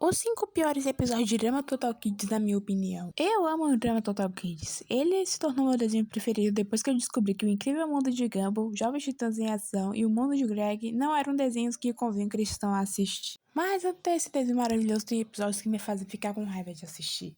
Os 5 piores episódios de Drama Total Kids, na minha opinião. Eu amo o Drama Total Kids. Ele se tornou meu desenho preferido depois que eu descobri que o Incrível Mundo de Gumball, Jovens Titãs em Ação e o Mundo de Greg não eram desenhos que convinham cristão a assistir. Mas até esse desenho maravilhoso tem episódios que me fazem ficar com raiva de assistir.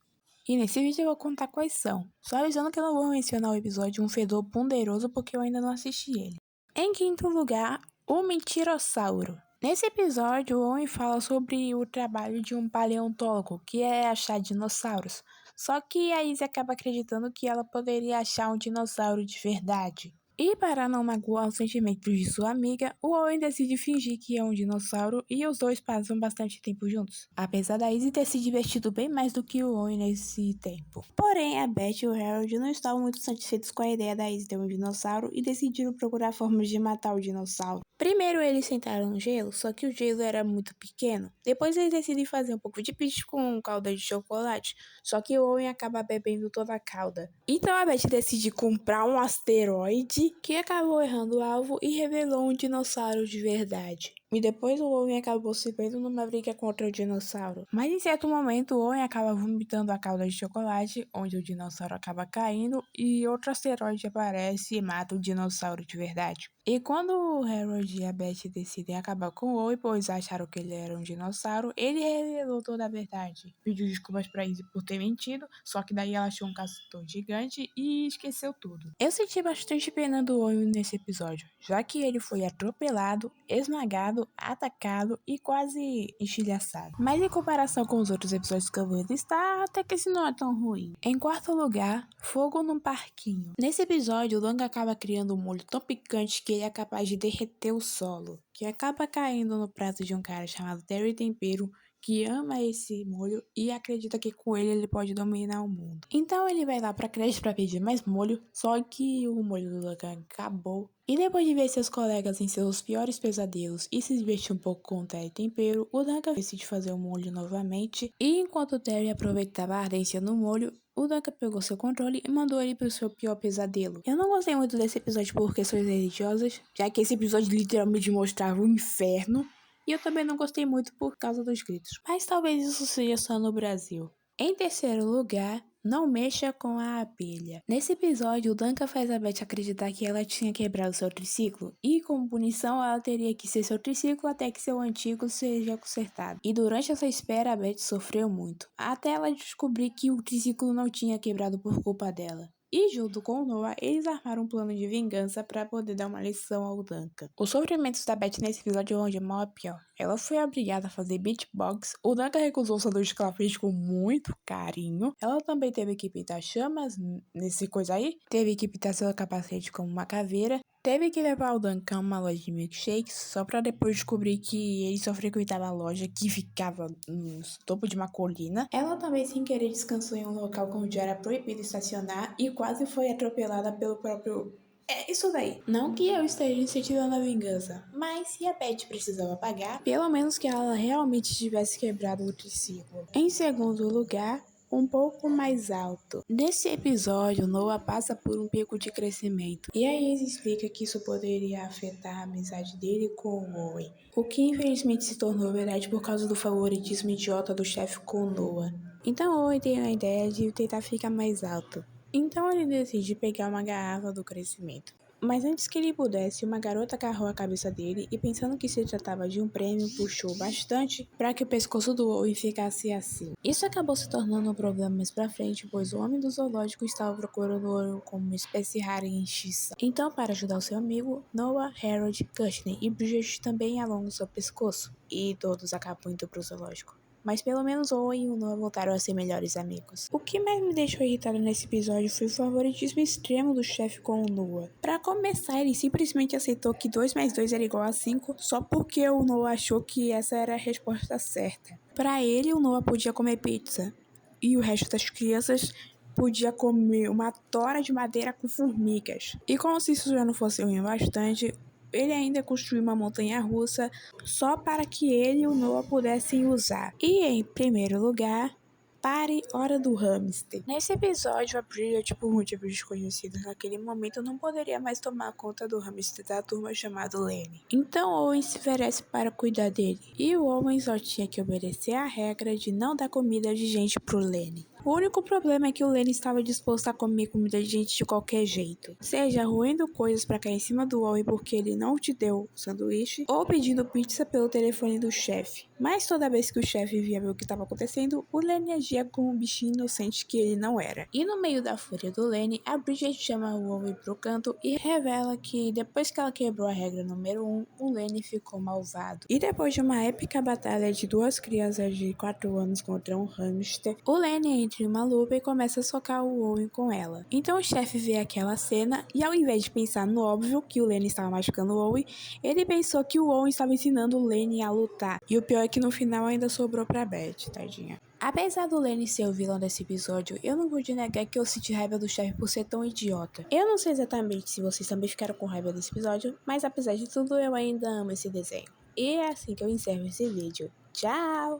E nesse vídeo eu vou contar quais são, só avisando que eu não vou mencionar o episódio Um Fedor Ponderoso porque eu ainda não assisti ele. Em quinto lugar, o Mentirossauro. Nesse episódio, o Owen fala sobre o trabalho de um paleontólogo, que é achar dinossauros. Só que a Izzy acaba acreditando que ela poderia achar um dinossauro de verdade. E para não magoar os sentimentos de sua amiga, o Owen decide fingir que é um dinossauro e os dois passam bastante tempo juntos. Apesar da Izzy ter se divertido bem mais do que o Owen nesse tempo. Porém, a Beth e o Harold não estavam muito satisfeitos com a ideia da Izzy ter um dinossauro e decidiram procurar formas de matar o dinossauro. Primeiro eles sentaram no gelo, só que o gelo era muito pequeno. Depois eles decidem fazer um pouco de peixe com calda de chocolate, só que o Owen acaba bebendo toda a calda. Então a Beth decide comprar um asteroide que acabou errando o alvo e revelou um dinossauro de verdade. E depois o Owen acabou se vendo numa briga contra o dinossauro. Mas em certo momento o Owen acaba vomitando a calda de chocolate, onde o dinossauro acaba caindo e outro asteroide aparece e mata o dinossauro de verdade. E quando o Harold e a Beth decidem acabar com o Owen, pois acharam que ele era um dinossauro, ele revelou toda a verdade. Pediu desculpas pra Izzy por ter mentido, só que daí ela achou um castor gigante e esqueceu tudo. Eu senti bastante pena do Owen nesse episódio, já que ele foi atropelado, esmagado, atacado e quase estilhaçado. Mas em comparação com os outros episódios que eu vou listar, até que esse não é tão ruim. Em quarto lugar, Fogo no Parquinho. Nesse episódio, o Long acaba criando um molho tão picante que ele é capaz de derreter o solo, que acaba caindo no prato de um cara chamado Terry Tempero, que ama esse molho e acredita que com ele pode dominar o mundo. Então ele vai lá pra creche pra pedir mais molho, só que o molho do Logan acabou. E depois de ver seus colegas em seus piores pesadelos e se divertir um pouco com o Terry Tempero, o Duncan decide fazer o molho novamente. E enquanto o Terry aproveitava a ardência no molho, o Duncan pegou seu controle e mandou ele pro seu pior pesadelo. Eu não gostei muito desse episódio por questões religiosas, já que esse episódio literalmente mostrava o inferno. E eu também não gostei muito por causa dos gritos. Mas talvez isso seja só no Brasil. Em terceiro lugar, Não Mexa com a Abelha. Nesse episódio, o Duncan faz a Beth acreditar que ela tinha quebrado seu triciclo e, como punição, ela teria que ser seu triciclo até que seu antigo seja consertado. E durante essa espera, a Beth sofreu muito, até ela descobrir que o triciclo não tinha quebrado por culpa dela. E junto com o Noah, eles armaram um plano de vingança para poder dar uma lição ao Duncan. Os sofrimentos da Beth nesse episódio vão de mal a pior. Ela foi obrigada a fazer beatbox, o Duncan recusou o sanduíche que ela fez com muito carinho. Ela também teve que pintar chamas nesse coisa aí, teve que pintar seu capacete como uma caveira, teve que levar o Duncan a uma loja de milkshakes só pra depois descobrir que ele só frequentava a loja que ficava no topo de uma colina. Ela também sem querer descansou em um local onde era proibido estacionar e quase foi atropelada pelo próprio... É isso daí. Não que eu esteja incentivando a vingança, mas se a Beth precisava pagar, pelo menos que ela realmente tivesse quebrado o triciclo. Em segundo lugar, um pouco mais alto. Nesse episódio, Noah passa por um pico de crescimento, e aí ele explica que isso poderia afetar a amizade dele com o Owen, o que infelizmente se tornou verdade por causa do favoritismo idiota do chefe com Noah. Então Owen tem a ideia de tentar ficar mais alto. Então ele decide pegar uma garrafa do crescimento. Mas antes que ele pudesse, uma garota agarrou a cabeça dele e, pensando que se tratava de um prêmio, puxou bastante para que o pescoço do Owen ficasse assim. Isso acabou se tornando um problema mais pra frente, pois o homem do zoológico estava procurando o Owen como uma espécie rara em extinção. Então, para ajudar o seu amigo, Noah, Harold, Courtney e Bridget também alongam seu pescoço, e todos acabam indo pro zoológico. Mas pelo menos Owen e o Noah voltaram a ser melhores amigos. O que mais me deixou irritada nesse episódio foi o favoritismo extremo do chefe com o Noah. Pra começar, ele simplesmente aceitou que 2 mais 2 era igual a 5 só porque o Noah achou que essa era a resposta certa. Pra ele, o Noah podia comer pizza e o resto das crianças podia comer uma tora de madeira com formigas. E como se isso já não fosse ruim bastante, ele ainda construiu uma montanha-russa só para que ele e o Noah pudessem usar. E em primeiro lugar, Pare, hora do hamster. Nesse episódio, a Bria, por motivos desconhecidos naquele momento, não poderia mais tomar conta do hamster da turma chamado Lenny. Então Owen se oferece para cuidar dele, e o Owen só tinha que obedecer a regra de não dar comida de gente pro Lenny. O único problema é que o Lenny estava disposto a comer comida de gente de qualquer jeito, seja roendo coisas para cair em cima do Owen porque ele não te deu o sanduíche, ou pedindo pizza pelo telefone do chefe. Mas toda vez que o chefe via ver o que estava acontecendo, o Lenny agia como um bichinho inocente que ele não era. E no meio da fúria do Lenny, a Bridget chama o Owen pro canto e revela que depois que ela quebrou a regra número 1, o Lenny ficou malvado. E depois de uma épica batalha de duas crianças de 4 anos contra um hamster, o Lenny entra em uma lupa e começa a socar o Owen com ela. Então o chefe vê aquela cena e ao invés de pensar no óbvio que o Lenny estava machucando o Owen, ele pensou que o Owen estava ensinando o Lenny a lutar. E o pior é que no final ainda sobrou pra Beth, tadinha. Apesar do Lenny ser o vilão desse episódio, eu não pude negar que eu senti raiva do chefe por ser tão idiota. Eu não sei exatamente se vocês também ficaram com raiva desse episódio, mas apesar de tudo eu ainda amo esse desenho. E é assim que eu encerro esse vídeo. Tchau!